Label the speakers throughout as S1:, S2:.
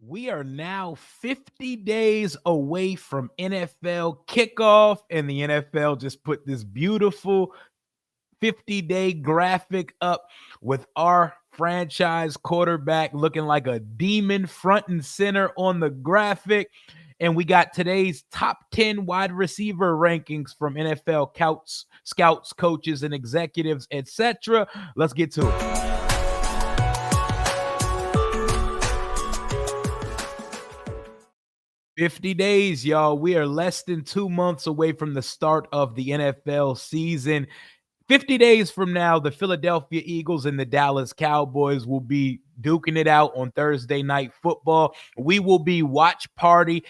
S1: We are now 50 days away from NFL kickoff, and the NFL just put this beautiful 50-day graphic up with our franchise quarterback looking like a demon front and center on the graphic. And we got today's top 10 wide receiver rankings from NFL scouts, coaches, and executives, etc. Let's get to it. 50 days, y'all. We are less than 2 months away from the start of the NFL season. 50 days from now, the Philadelphia Eagles and the Dallas Cowboys will be duking it out on Thursday Night Football. We will be watch partying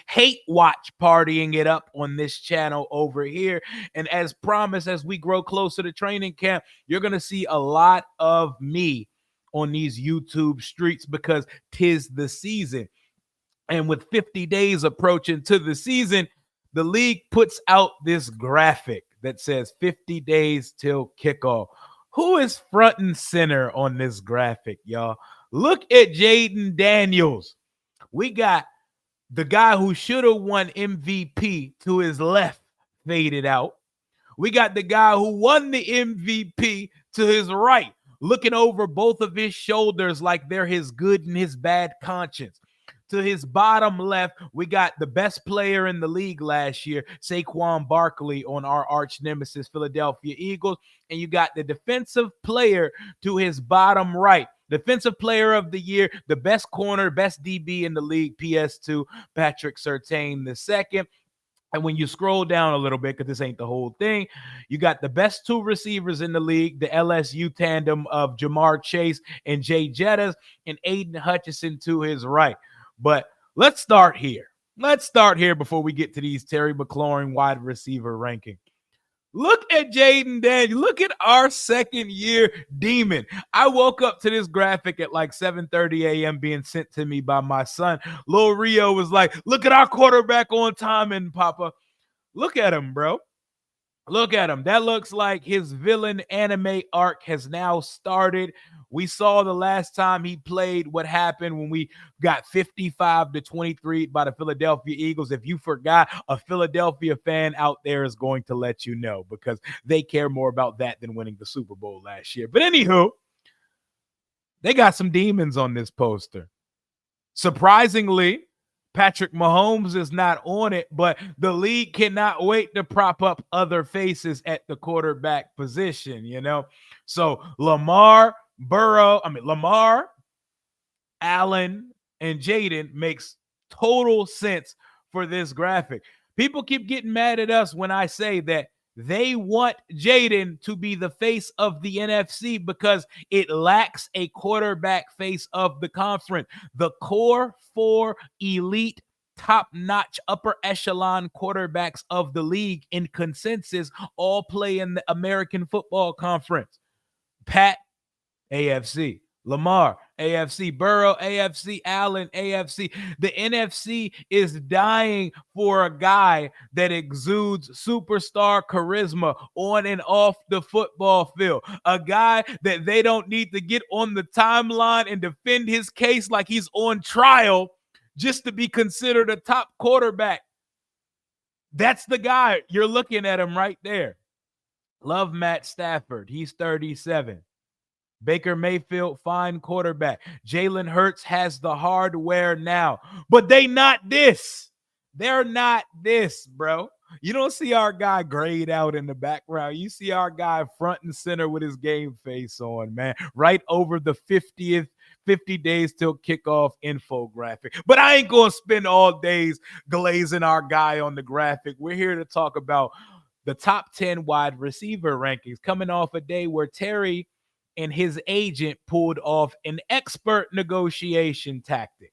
S1: it up on this channel over here. And as promised, as we grow closer to training camp, you're going to see a lot of me on these YouTube streets because 'tis the season. And with 50 days approaching to the season, the league puts out this graphic that says 50 days till kickoff. Who is front and center on this graphic, y'all? Look at Jaden Daniels. We got the guy who should have won MVP to his left faded out. We got the guy who won the MVP to his right, looking over both of his shoulders like they're his good and his bad conscience. To his bottom left, we got the best player in the league last year, Saquon Barkley, on our arch nemesis, Philadelphia Eagles. And you got the defensive player to his bottom right. Defensive player of the year, the best corner, best DB in the league, PS2, Patrick Surtain II. And when you scroll down a little bit, because this ain't the whole thing, you got the best two receivers in the league, the LSU tandem of Jamar Chase and Jay Jettas, and Aiden Hutchinson to his right. But let's start here. Let's start here before we get to these Terry McLaurin wide receiver ranking. Look at Jaden Daniels. Look at our second year demon. I woke up to this graphic at like 7:30 a.m. being sent to me by my son. Lil Rio was like, look at our quarterback on time, and Papa. Look at him, bro. Look at him. That looks like his villain anime arc has now started. We saw the last time he played what happened when we got 55-23 by the Philadelphia Eagles. If you forgot, a Philadelphia fan out there is going to let you know because they care more about that than winning the Super Bowl last year. But anywho, they got some demons on this poster. Surprisingly, Patrick Mahomes is not on it, but the league cannot wait to prop up other faces at the quarterback position, you know? So Lamar, Allen, and Jaden makes total sense for this graphic. People keep getting mad at us when I say that they want Jaden to be the face of the NFC because it lacks a quarterback face of the conference. The core four elite, top-notch, upper echelon quarterbacks of the league in consensus all play in the American Football Conference. Pat, AFC. Lamar, AFC. Burrow, AFC. Allen, AFC. The NFC is dying for a guy that exudes superstar charisma on and off the football field. A guy that they don't need to get on the timeline and defend his case like he's on trial just to be considered a top quarterback. That's the guy. You're looking at him right there. Love Matt Stafford. He's 37. Baker Mayfield, fine quarterback. Jalen Hurts has the hardware now, but they not this. They're not this, bro. You don't see our guy grayed out in the background. You see our guy front and center with his game face on, man, right over the 50 days till kickoff infographic. But I ain't going to spend all days glazing our guy on the graphic. We're here to talk about the top 10 wide receiver rankings coming off a day where Terry and his agent pulled off an expert negotiation tactic.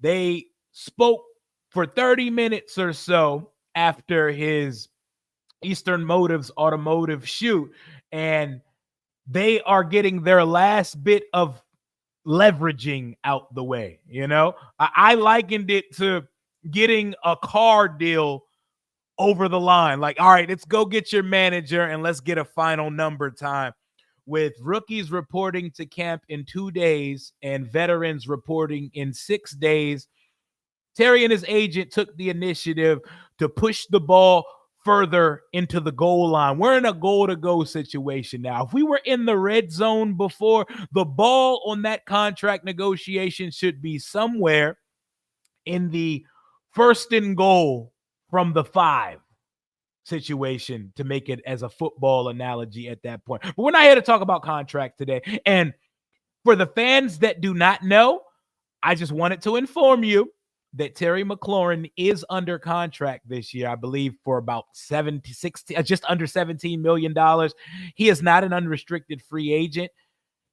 S1: They spoke for 30 minutes or so after his Eastern Motives automotive shoot, and they are getting their last bit of leveraging out the way. You know, I likened it to getting a car deal over the line. Like, all right, let's go get your manager and let's get a final number time. with rookies reporting to camp in 2 days and veterans reporting in 6 days, Terry and his agent took the initiative to push the ball further into the goal line. We're in a goal-to-go situation now. If we were in the red zone before, the ball on that contract negotiation should be somewhere in the first and goal from the 5 situation, to make it as a football analogy at that point. But we're not here to talk about contract today. And for the fans that do not know, I just wanted to inform you that Terry McLaurin is under contract this year, I believe, for about 16, just under $17 million. He is not an unrestricted free agent.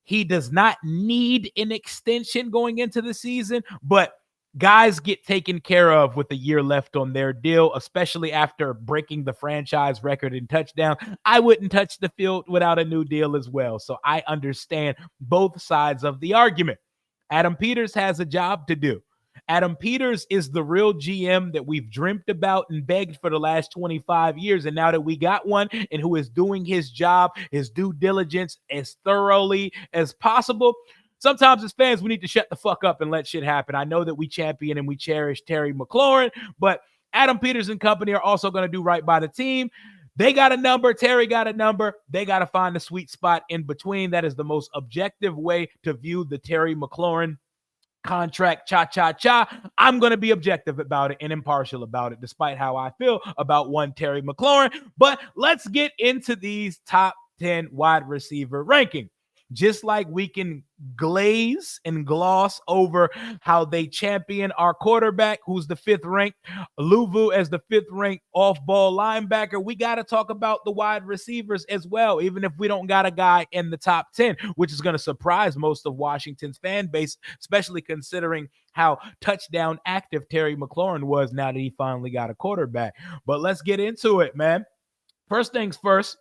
S1: He does not need an extension going into the season, but guys get taken care of with a year left on their deal, especially after breaking the franchise record in touchdown. I wouldn't touch the field without a new deal as well. So I understand both sides of the argument. Adam Peters has a job to do. Adam Peters is the real GM that we've dreamt about and begged for the last 25 years. And now that we got one, and who is doing his job, his due diligence as thoroughly as possible, sometimes as fans, we need to shut the fuck up and let shit happen. I know that we champion and we cherish Terry McLaurin, but Adam Peters and company are also going to do right by the team. They got a number. Terry got a number. They got to find the sweet spot in between. That is the most objective way to view the Terry McLaurin contract. I'm going to be objective about it and impartial about it, despite how I feel about one Terry McLaurin. But let's get into these top 10 wide receiver ranking. Just like we can glaze and gloss over how they champion our quarterback, who's the 5th ranked, Luvu as the 5th ranked off-ball linebacker, we got to talk about the wide receivers as well, even if we don't got a guy in the top 10, which is going to surprise most of Washington's fan base, especially considering how touchdown active Terry McLaurin was now that he finally got a quarterback. But let's get into it, man. First things first,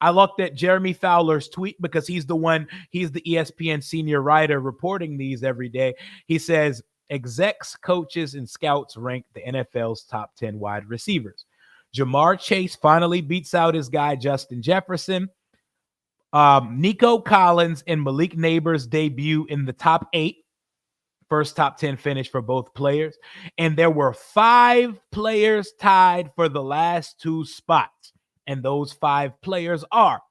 S1: I looked at Jeremy Fowler's tweet because he's the ESPN senior writer reporting these every day. He says, execs, coaches, and scouts rank the NFL's top 10 wide receivers. Jamar Chase finally beats out his guy, Justin Jefferson. Nico Collins and Malik Neighbors debut in the top 8. First top 10 finish for both players. And there were 5 players tied for the last 2 spots. And those 5 players are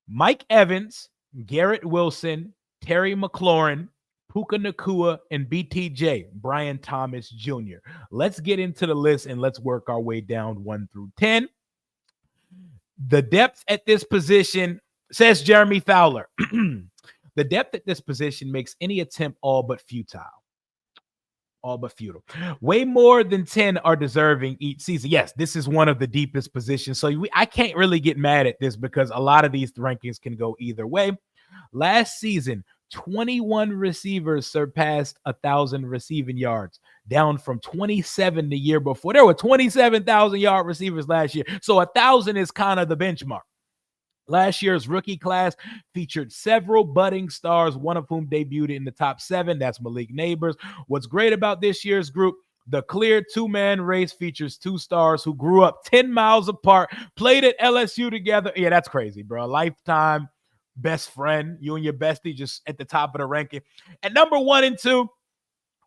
S1: Mike Evans, Garrett Wilson, Terry McLaurin, Puka Nacua, and BTJ, Brian Thomas Jr. Let's get into the list and let's work our way down 1 through 10. The depth at this position, says Jeremy Fowler, the depth at this position makes any attempt all but futile. All but futile. Way more than 10 are deserving each season. Yes, this is one of the deepest positions. So I can't really get mad at this because a lot of these rankings can go either way. Last season, 21 receivers surpassed 1,000 receiving yards, down from 27 the year before. There were 27,000-yard receivers last year. So 1,000 is kind of the benchmark. Last year's rookie class featured several budding stars, one of whom debuted in the top 7. That's Malik Neighbors. What's great about this year's group, the clear 2-man race features 2 stars who grew up 10 miles apart, played at LSU together. Yeah, that's crazy, bro. Lifetime best friend. You and your bestie just at the top of the ranking. At number 1 and 2,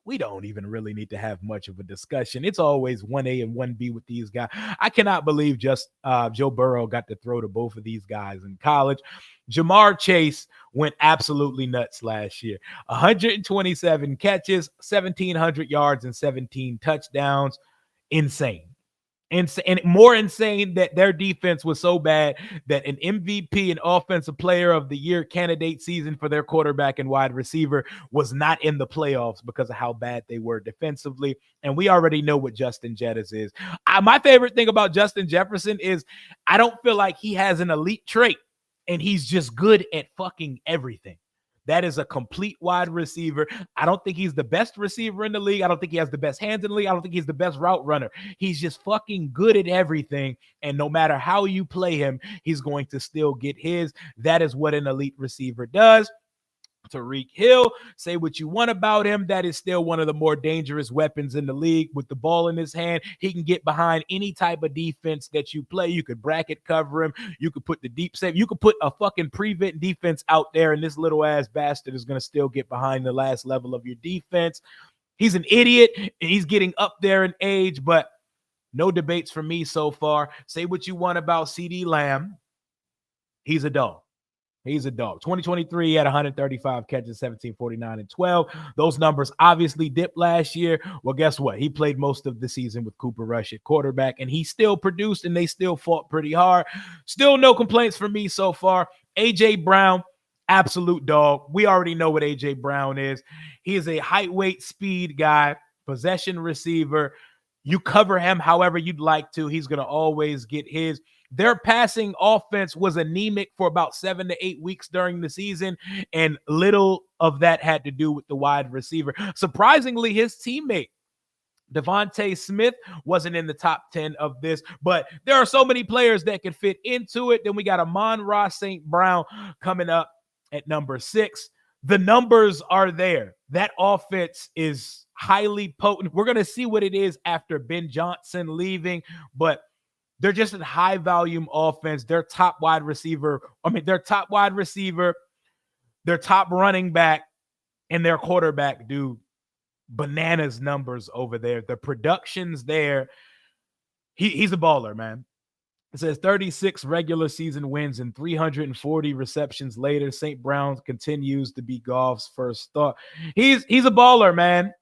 S1: we don't even really need to have much of a discussion. It's always 1A and 1B with these guys. I cannot believe just Joe Burrow got to throw to both of these guys in college. Jamar Chase went absolutely nuts last year. 127 catches, 1,700 yards, and 17 touchdowns. Insane. And more insane that their defense was so bad that an MVP and offensive player of the year candidate season for their quarterback and wide receiver was not in the playoffs because of how bad they were defensively. And we already know what Justin Jettis is. My favorite thing about Justin Jefferson is I don't feel like he has an elite trait and he's just good at fucking everything. That is a complete wide receiver. I don't think he's the best receiver in the league. I don't think he has the best hands in the league. I don't think he's the best route runner. He's just fucking good at everything. And no matter how you play him, he's going to still get his. That is what an elite receiver does. Tyreek Hill, say what you want about him. That is still one of the more dangerous weapons in the league. With the ball in his hand, he can get behind any type of defense that you play. You could bracket cover him. You could put the deep save. You could put a fucking prevent defense out there, and this little ass bastard is going to still get behind the last level of your defense. He's an idiot, and he's getting up there in age, but no debates for me so far. Say what you want about CeeDee Lamb. He's a dog. He's a dog. 2023, he had 135 catches, 17, 49, and 12. Those numbers obviously dipped last year. Well, guess what? He played most of the season with Cooper Rush at quarterback, and he still produced, and they still fought pretty hard. Still no complaints for me so far. A.J. Brown, absolute dog. We already know what A.J. Brown is. He is a height, weight, speed guy, possession receiver. You cover him however you'd like to. He's going to always get his. Their passing offense was anemic for about 7 to 8 weeks during the season, and little of that had to do with the wide receiver. Surprisingly, his teammate, Devontae Smith, wasn't in the top 10 of this, but there are so many players that could fit into it. Then we got Amon-Ra St. Brown coming up at number 6. The numbers are there. That offense is highly potent. We're going to see what it is after Ben Johnson leaving, but they're just a high volume offense. Their top running back, and their quarterback do bananas numbers over there. The production's there. He's a baller, man. It says 36 regular season wins and 340 receptions later. St. Brown continues to be Goff's first thought. He's a baller, man.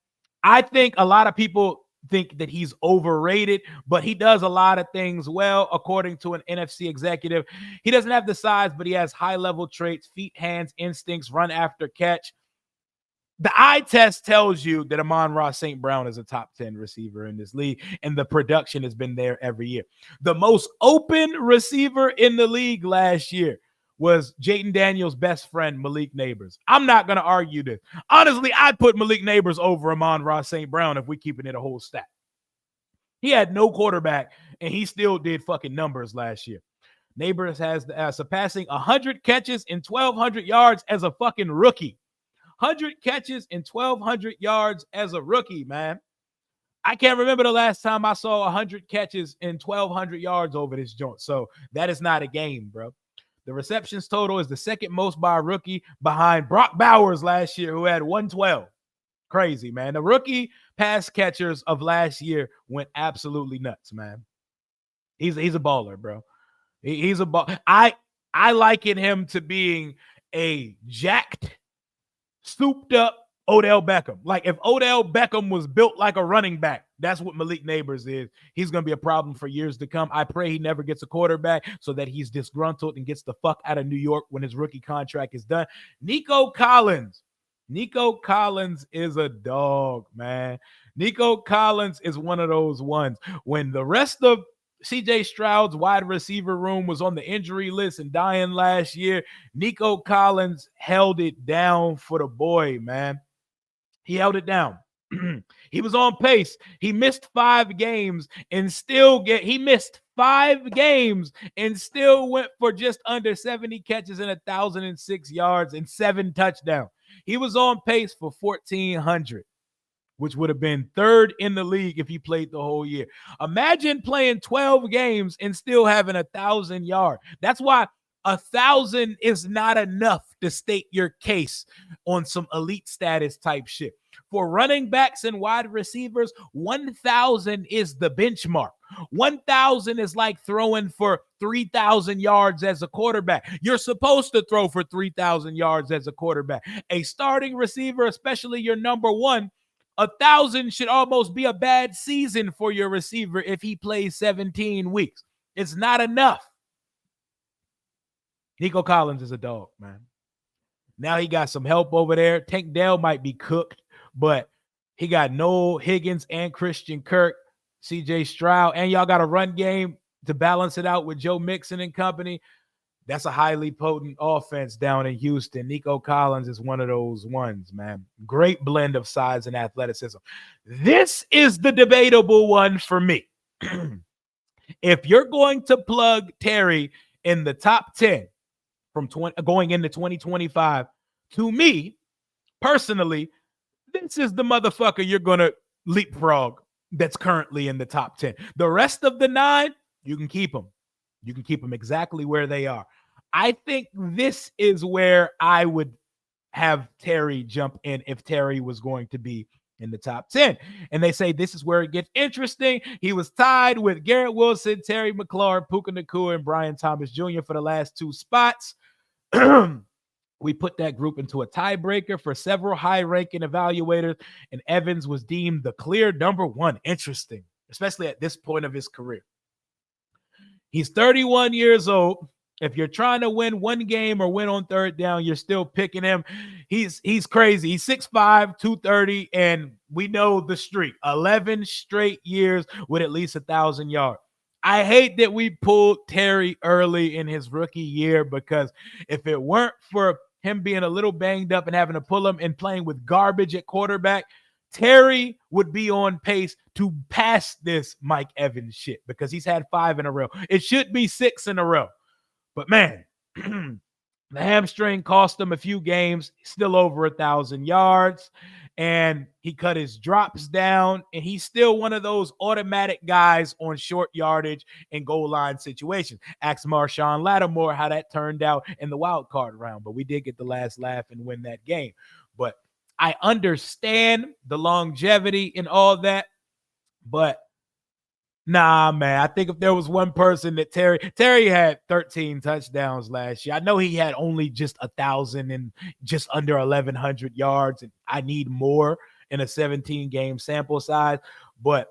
S1: I think a lot of people think that he's overrated, but he does a lot of things well. According to an NFC executive, he doesn't have the size, but he has high-level traits: feet, hands, instincts, run after catch. The eye test tells you that Amon-Ra St. Brown is a top 10 receiver in this league, and the production has been there every year. The most open receiver in the league last year was Jaden Daniels' best friend, Malik Neighbors. I'm not going to argue this. Honestly, I'd put Malik Neighbors over Amon-Ra St. Brown if we're keeping it a whole stack. He had no quarterback, and he still did fucking numbers last year. Neighbors has surpassing 100 catches and 1,200 yards as a fucking rookie. 100 catches and 1,200 yards as a rookie, man. I can't remember the last time I saw 100 catches and 1,200 yards over this joint. So that is not a game, bro. The receptions total is the second most by a rookie, behind Brock Bowers last year, who had 112. Crazy, man. The rookie pass catchers of last year went absolutely nuts, man. He's a baller, bro. He's a ball. I liken him to being a jacked, souped up Odell Beckham. Like if Odell Beckham was built like a running back, that's what Malik Neighbors is. He's going to be a problem for years to come. I pray he never gets a quarterback so that he's disgruntled and gets the fuck out of New York when his rookie contract is done. Nico Collins is a dog, man. Nico Collins is one of those ones. When the rest of CJ Stroud's wide receiver room was on the injury list and dying last year, Nico Collins held it down for the boy, man. He held it down. He was on pace. He missed 5 games and still went for just under 70 catches and 1,006 yards and 7 touchdowns. He was on pace for 1,400, which would have been 3rd in the league if he played the whole year. Imagine playing 12 games and still having 1,000 yards. That's why 1,000 is not enough to state your case on some elite status type shit. For running backs and wide receivers, 1,000 is the benchmark. 1,000 is like throwing for 3,000 yards as a quarterback. You're supposed to throw for 3,000 yards as a quarterback. A starting receiver, especially your number one, 1,000 should almost be a bad season for your receiver if he plays 17 weeks. It's not enough. Nico Collins is a dog, man. Now he got some help over there. Tank Dell might be cooked, but he got Noel Higgins and Christian Kirk, CJ Stroud, and y'all got a run game to balance it out with Joe Mixon and company. That's a highly potent offense down in Houston. Nico Collins is one of those ones, man. Great blend of size and athleticism. This is the debatable one for me. If you're going to plug Terry in the top 10 from going into 2025 to me, personally, this is the motherfucker you're going to leapfrog that's currently in the top 10. The rest of the 9, you can keep them. You can keep them exactly where they are. I think this is where I would have Terry jump in if Terry was going to be in the top 10. And they say this is where it gets interesting. He was tied with Garrett Wilson, Terry McLaurin, Puka Nacua, and Brian Thomas Jr. for the last 2 spots. We put that group into a tiebreaker for several high-ranking evaluators, and Evans was deemed the clear number 1. Interesting, especially at this point of his career. He's 31 years old. If you're trying to win one game or win on third down, you're still picking him. He's crazy. He's 6'5", 230, and we know the streak. 11 straight years with at least 1,000 yards. I hate that we pulled Terry early in his rookie year, because if it weren't for him being a little banged up and having to pull him and playing with garbage at quarterback, Terry would be on pace to pass this Mike Evans shit, because he's had 5 in a row. It should be 6 in a row. But man, the hamstring cost him a few games, still over 1,000 yards, and he cut his drops down, and he's still one of those automatic guys on short yardage and goal line situations. Ask Marshawn Lattimore how that turned out in the wild card round, but we did get the last laugh and win that game. But I understand the longevity and all that, but nah, man. I think if there was one person that Terry had 13 touchdowns last year. I know he had only just 1,000 and just under 1,100 yards, and I need more in a 17-game sample size. But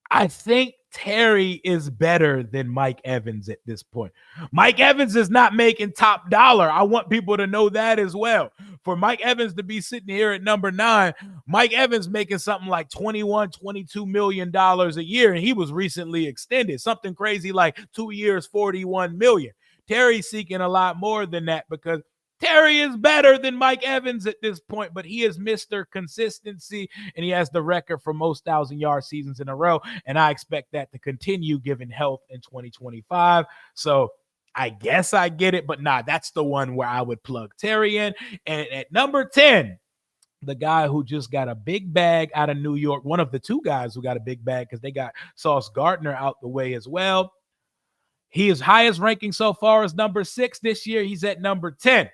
S1: I think Terry is better than Mike Evans at this point. Mike Evans is not making top dollar. I want people to know that as well. For Mike Evans to be sitting here at number 9, Mike Evans making something like $22 million a year, and he was recently extended. Something crazy like 2 years, $41 million. Terry's seeking a lot more than that, because Terry is better than Mike Evans at this point, but he is Mr. Consistency, and he has the record for most 1,000-yard seasons in a row, and I expect that to continue given health in 2025. So I guess I get it, but nah, that's the one where I would plug Terry in. And at number 10, the guy who just got a big bag out of New York, one of the 2 guys who got a big bag because they got Sauce Gardner out the way as well. His highest ranking so far is number 6 this year. He's at number 10.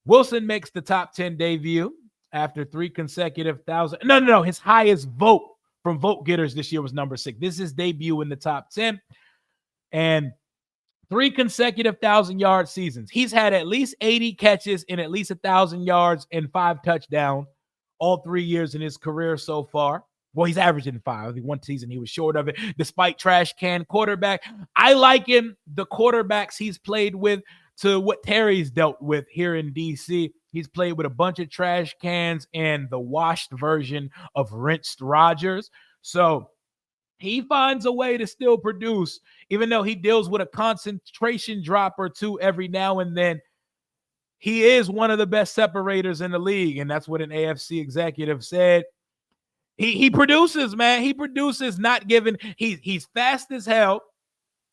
S1: Wilson makes the top 10 debut after 3 consecutive 1,000. No. His highest vote from vote getters this year was number 6. This is his debut in the top 10. And 3 consecutive 1,000-yard seasons. He's had at least 80 catches and at least 1,000 yards and 5 touchdowns all 3 years in his career so far. Well, he's averaging 5. I think one season he was short of it, despite trash can quarterback. I liken the quarterbacks he's played with to what Terry's dealt with here in D.C. He's played with a bunch of trash cans and the washed version of rinsed Rodgers. So he finds a way to still produce, even though he deals with a concentration drop or 2 every now and then. He is one of the best separators in the league, and that's what an AFC executive said. He produces, man. He produces, not given. He's fast as hell.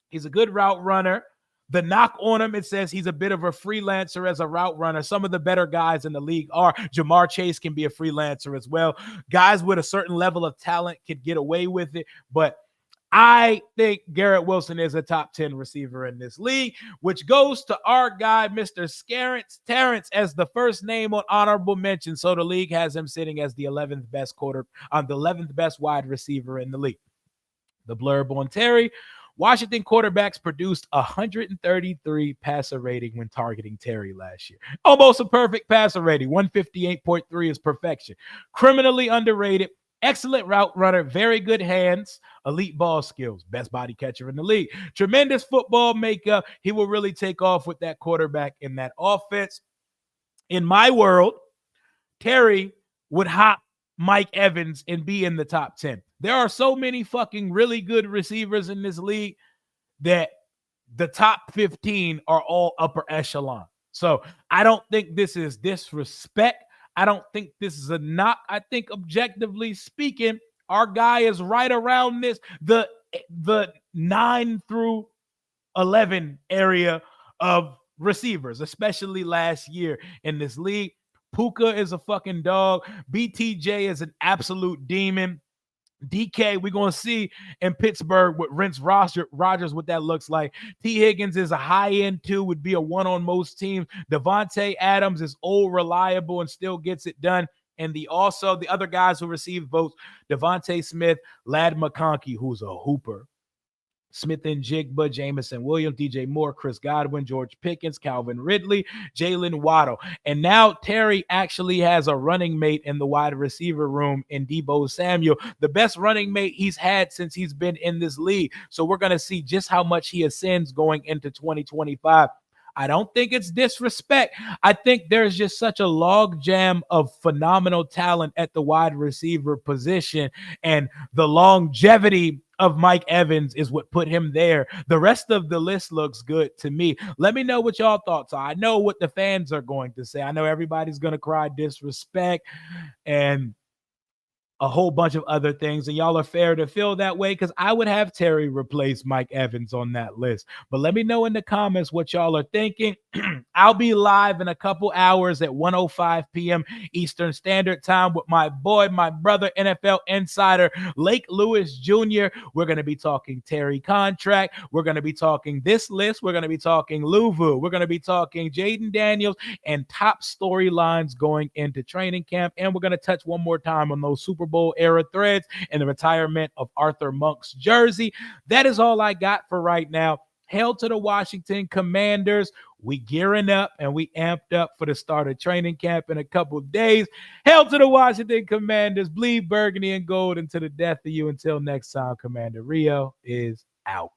S1: He's a good route runner. The knock on him, it says he's a bit of a freelancer as a route runner. Some of the better guys in the league are. Jamar Chase can be a freelancer as well. Guys with a certain level of talent could get away with it. But I think Garrett Wilson is a top 10 receiver in this league, which goes to our guy, Mr. Terrence, as the first name on honorable mention. So the league has him sitting as the 11th best the 11th best wide receiver in the league. The blurb on Terry: Washington quarterbacks produced 133 passer rating when targeting Terry last year. Almost a perfect passer rating. 158.3 is perfection. Criminally underrated. Excellent route runner. Very good hands. Elite ball skills. Best body catcher in the league. Tremendous football makeup. He will really take off with that quarterback in that offense. In my world, Terry would hop Mike Evans and be in the top 10. There are so many fucking really good receivers in this league that the top 15 are all upper echelon. So I don't think this is disrespect. I don't think this is a knock. I think objectively speaking, our guy is right around this, the 9 through 11 area of receivers, especially last year in this league. Puka is a fucking dog. BTJ is an absolute demon. DK, we're going to see in Pittsburgh with Rogers what that looks like. T. Higgins is a high end too, would be a one on most teams. Devontae Adams is old, reliable, and still gets it done. And the other guys who received votes, Devontae Smith, Lad McConkey, who's a hooper. Smith and Jigba, Jameson Williams, DJ Moore, Chris Godwin, George Pickens, Calvin Ridley, Jalen Waddle. And now Terry actually has a running mate in the wide receiver room in Deebo Samuel, the best running mate he's had since he's been in this league. So we're going to see just how much he ascends going into 2025. I don't think it's disrespect. I think there's just such a logjam of phenomenal talent at the wide receiver position, and the longevity of Mike Evans is what put him there. The rest of the list looks good to me. Let me know what y'all thoughts are. I know what the fans are going to say. I know everybody's going to cry disrespect and a whole bunch of other things, and y'all are fair to feel that way because I would have Terry replace Mike Evans on that list. But let me know in the comments what y'all are thinking. I'll be live in a couple hours at 1:05 p.m. Eastern Standard Time with my boy, my brother, NFL insider, Lake Lewis Jr. We're going to be talking Terry contract. We're going to be talking this list. We're going to be talking Luvu. We're going to be talking Jaden Daniels and top storylines going into training camp. And we're going to touch one more time on those Super Bowl era threads and the retirement of Arthur Monk's jersey. That is all I got for right now. Hail to the Washington Commanders. We gearing up and we amped up for the start of training camp in a couple of days. Hail to the Washington Commanders. Bleed burgundy and gold into the death of you. Until next time, Commander Rio is out.